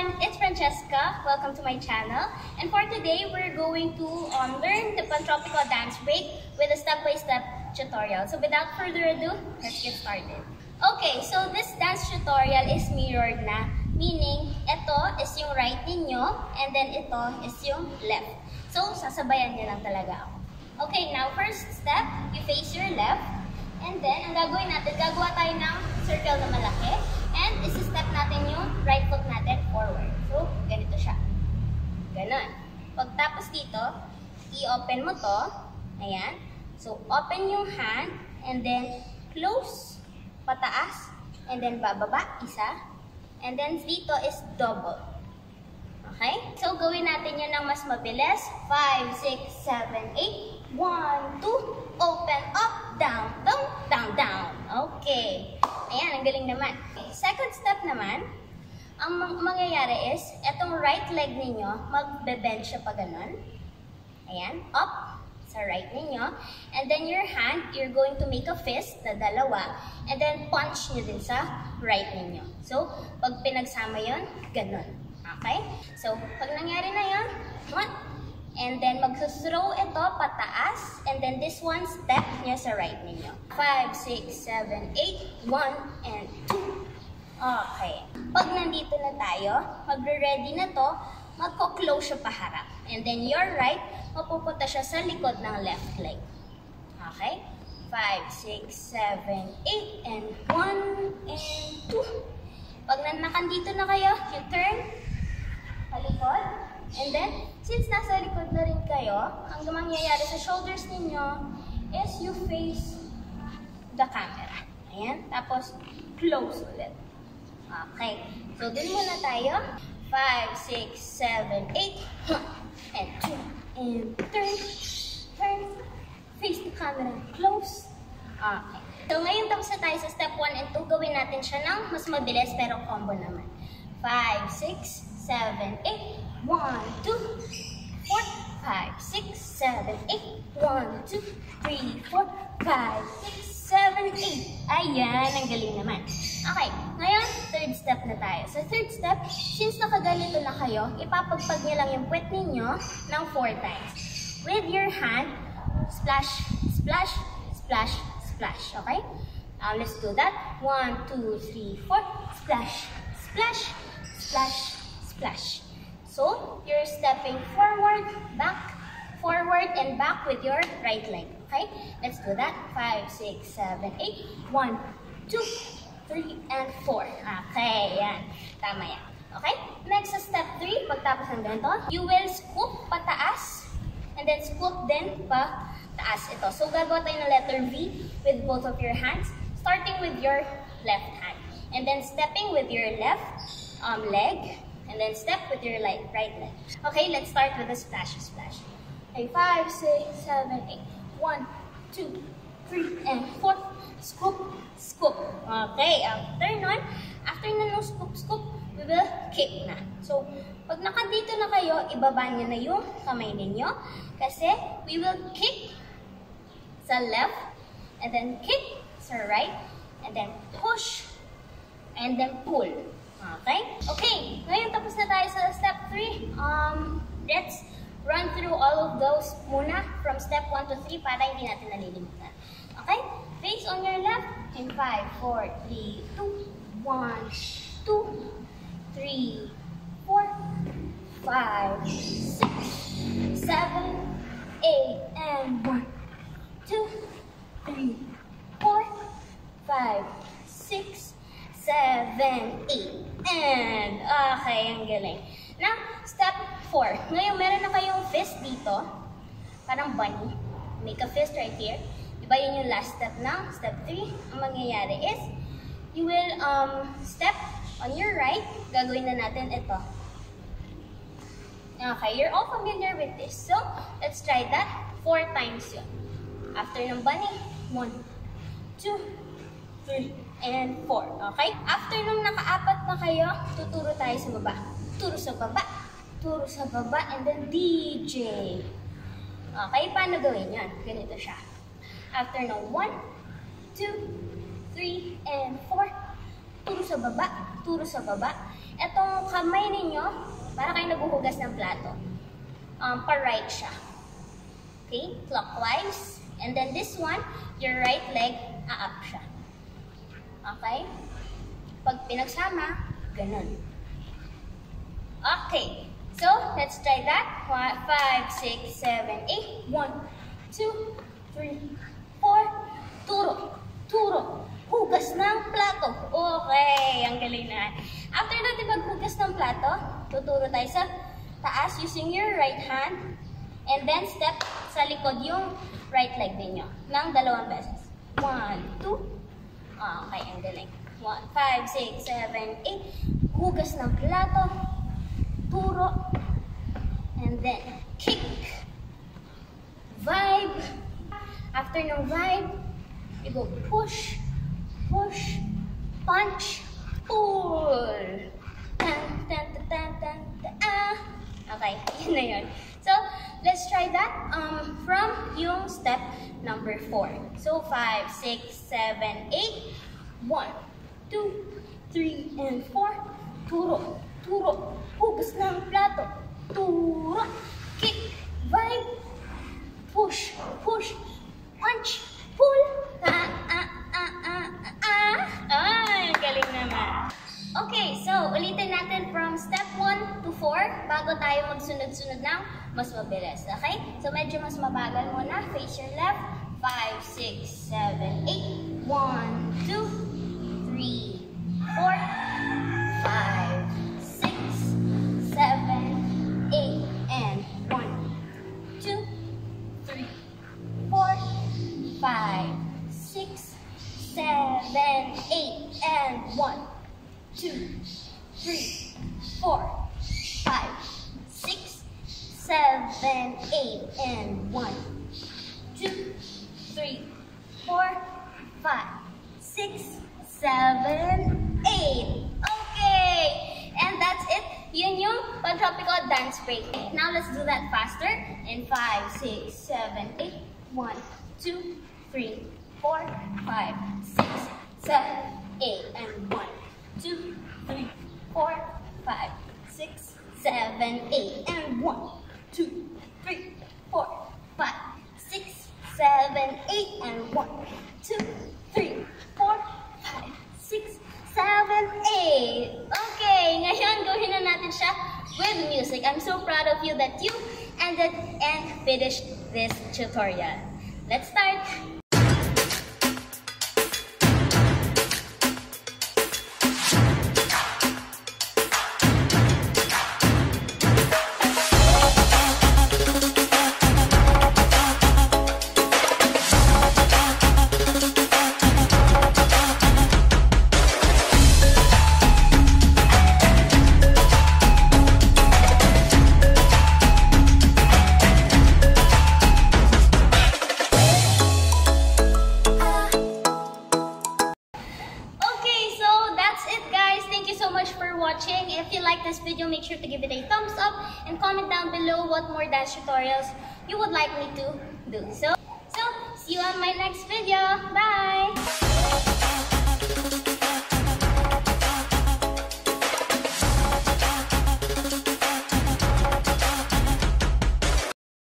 everyone, it's Francesca. Welcome to my channel. And for today, we're going to learn the Pantropico dance break with a step-by-step tutorial. So without further ado, let's get started. Okay, so this dance tutorial is mirrored na, meaning ito is yung right ninyo and then ito is yung left. So sasabayan niyo lang talaga ako. Okay, now first step, you face your left. And then, ang gagawin natin, gagawa tayo ng circle na malaki. And isi-step natin yung right foot natin forward. So, ganito siya. Ganon. Pagtapos dito, i-open mo to. Ayan. So, open yung hand. And then, close. Pataas. And then, bababa. Isa. And then, dito is double. Okay? So, gawin natin yun ng mas mabilis. 5, 6, 7, 8. 1, 2, open, up, down, down, down, down. Okay. Ayan, ang galing naman. Second step naman, ang mangyayari is, etong right leg ninyo, magbe-bend siya pa ganun. Ayan, up sa right ninyo. And then your hand, you're going to make a fist na dalawa. And then punch nyo din sa right ninyo. So, pag pinagsama yun, ganun. Okay? So, pag nangyari na yun, 1, and then, mag-throw ito pataas. And then, this one, step nyo sa right ninyo. 5, 6, 7, 8, 1, and 2. Okay. Pag nandito na tayo, magre-ready na to, magko-close siya paharap. And then, your right, mapupunta siya sa likod ng left leg. Okay? 5, 6, 7, 8, and 1, and 2. Pag nakandito na kayo, you turn palikod. And then, since nasa likod na rin kayo, ang mangyayari sa shoulders ninyo is you face the camera. Ayan. Tapos, close ulit. Okay. So, dun muna tayo. 5, 6, 7, 8. 1, and 2, and turn. Turn. Face the camera. Close. Okay. So, ngayon tapos na tayo sa step 1 and 2. Gawin natin siya ng mas mabilis pero combo naman. 5, 6, 7, 8. 1, 2, 4, 5, 6, 7, 8. 1, 2, 3, 4, 5, 6, 7, 8. Ayan, ang galing naman. Okay, ngayon, third step na tayo. Sa third step, since nakaganito na kayo, ipapagpag niyo lang yung puwet ninyo ng 4 times. With your hand, splash, splash, splash, splash. Okay? Let's do that. 1, 2, 3, 4. Splash, splash, splash, splash. So, you're stepping forward, and back with your right leg. Okay? Let's do that. 5, 6, 7, 8. 1, 2, 3, and 4. Okay, yan. Tama yan. Okay? Next sa step 3, pagtapos ng ganito, you will scoop pataas, and then scoop din pa taas ito. So, gagawa tayo ng letter V with both of your hands, starting with your left hand. And then stepping with your left leg, and then step with your right leg. Okay, let's start with a splash, splash. Okay, 5, 6, 7, 8. 1, 2, 3, and 4. Scoop, scoop. Okay, after nun scoop, scoop, we will kick na. So, pag nakandito na kayo, ibaba nyo na yung kamay ninyo. Kasi, we will kick sa left, and then kick sa right, and then push, and then pull. Okay? Okay, ngayon tapos na tayo sa step 3. Let's run through all of those muna from step 1 to 3 para hindi natin nalilimutan. Okay? Face on your left in 5, 4, 3, 2, 1, 2, 3, 4, 5, 6, 7, 8, and 1, 2, 3, 4, 5, 6, 7, 8. And, okay, ang galing. Now, step 4. Ngayon, meron na kayong fist dito. Parang bunny. Make a fist right here. Diba yun yung last step na? Step 3. Ang mangyayari is, you will step on your right. Gagawin na natin ito. Okay, you're all familiar with this. So, let's try that 4 times yun. After ng bunny, 1, 2, 3, and 4. Okay? After nung naka-4 na kayo, tuturo tayo sa baba. Turo sa baba. Turo sa baba. And then DJ. Okay? Paano gawin yan? Ganito siya. After nung 1, 2, 3, and 4. Turo sa baba. Turo sa baba. Etong kamay ninyo, para kayo naghuhugas ng plato. Pa-right siya. Okay? Clockwise. And then this one, your right leg, up siya. Okay? Pag pinagsama, ganun. Okay. So, let's try that. 5, 6, 7, 8. 1, 2, 3, 4. Turo. Turo. Hugas ng plato. Okay. Ang galing na. After natin maghugas ng plato, tuturo tayo sa taas using your right hand. And then step sa likod yung right leg ninyo ng 2 beses. 1, 2. Okay, ang galing. 1, 5, 6, 7, 8. Hugas ng plato. Turo. And then kick. Vibe. After ng vibe, you go push, push, punch, pull. Tan, tan, tan, tan, tan, tan, ah. Okay, yun na yun. So, let's try that from yung step number 4. So, 5, 6, 7, 8. 1, 2, 3, and 4. Turo, turo, hugas ng plato. Turo, kick, vibe, push, push, punch, pull. Ay, galing naman. Okay, so ulitin natin from step 1 to 4 bago tayo magsunod-sunod ng mas mabilis. Okay? So medyo mas mabagal muna. Face your left. 5, 6, 7, 8. 1, 2, 3, 4, 5, 6, 7, 8. And 1, 2, 3, 4, 5, 6, 7, 8. And 1, 2, 3, 4, 5, 6, 7, 8. And 1, 2, 3, 4, 5, 6, 7, 8. Okay! And that's it. Yun yung Pantropico dance break. Now let's do that faster. In 5, 6, 7, 8. 1, 2, 3, 4, 5, 6, 7, 8. And 1, 2, 3, 4, 5, 6, 7, 8. And 1, 2, 3, 4, 5, 6, 7, 8. And 1, 2, 3, 4, 5, 6, 7, 8. Okay, ngayon gawin na natin siya with music. I'm so proud of you that you ended and finished this tutorial. Let's start. Watching. If you like this video, make sure to give it a thumbs up and comment down below what more dance tutorials you would like me to do. So see you on my next video. Bye!